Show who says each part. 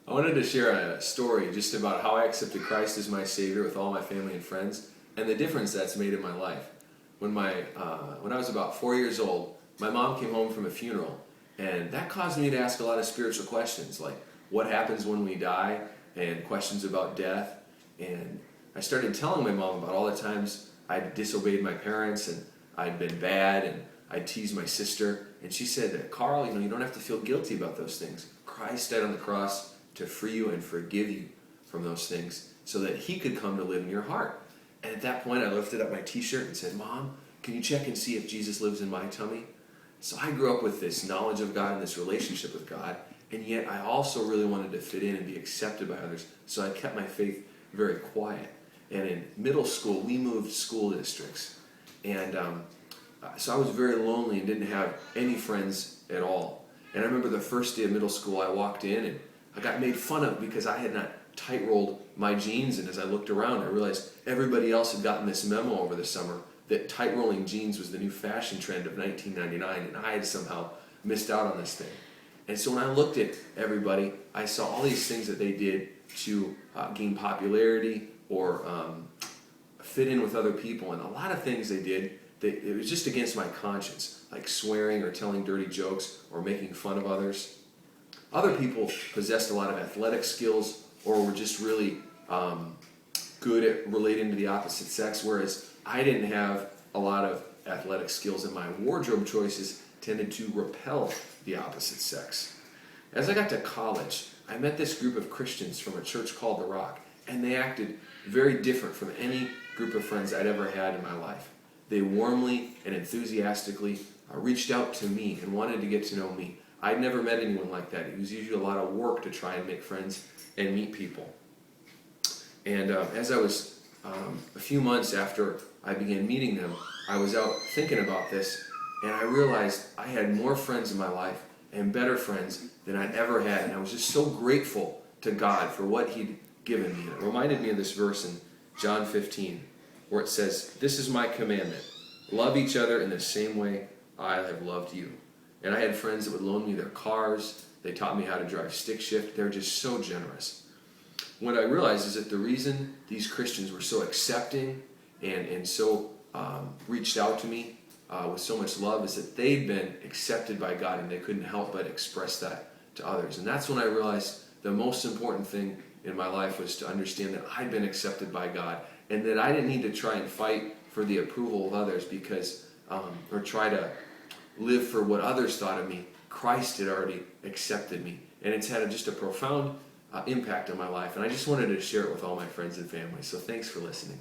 Speaker 1: I wanted to share a story just about how I accepted Christ as my Savior with all my family and friends, and the difference that's made in my life. When I was about 4 years old, my mom came home from a funeral, and that caused me to ask a lot of spiritual questions, like what happens when we die, and questions about death. And I started telling my mom about all the times I'd disobeyed my parents, and I'd been bad, and I'd teased my sister. And she said, Carl, you don't have to feel guilty about those things. Christ died on the cross to free you and forgive you from those things so that he could come to live in your heart. And at that point, I lifted up my t-shirt and said, Mom, can you check and see if Jesus lives in my tummy? So I grew up with this knowledge of God and this relationship with God, and yet I also really wanted to fit in and be accepted by others, so I kept my faith very quiet. And in middle school, we moved school districts, and so I was very lonely and didn't have any friends at all. And I remember the first day of middle school, I walked in and I got made fun of because I had not tight-rolled my jeans, and as I looked around, I realized everybody else had gotten this memo over the summer that tight-rolling jeans was the new fashion trend of 1999, and I had somehow missed out on this thing. And so when I looked at everybody, I saw all these things that they did to gain popularity or fit in with other people, and a lot of things they did that it was just against my conscience, like swearing or telling dirty jokes or making fun of others. Other people possessed a lot of athletic skills or were just really good at relating to the opposite sex, whereas I didn't have a lot of athletic skills, and my wardrobe choices tended to repel the opposite sex. As I got to college, I met this group of Christians from a church called The Rock, and they acted very different from any group of friends I'd ever had in my life. They warmly and enthusiastically reached out to me and wanted to get to know me. I'd never met anyone like that. It was usually a lot of work to try and make friends and meet people. And as I was a few months after I began meeting them, I was out thinking about this, and I realized I had more friends in my life and better friends than I'd ever had. And I was just so grateful to God for what he'd given me. And it reminded me of this verse in John 15, where it says, "This is my commandment, love each other in the same way I have loved you." And I had friends that would loan me their cars. They taught me how to drive stick shift. They were just so generous. What I realized is that the reason these Christians were so accepting and so reached out to me with so much love is that they'd been accepted by God, and they couldn't help but express that to others. And that's when I realized the most important thing in my life was to understand that I'd been accepted by God, and that I didn't need to try and fight for the approval of others because or try to live for what others thought of me. Christ had already accepted me, and it's had just a profound impact on my life, and I just wanted to share it with all my friends and family. So thanks for listening.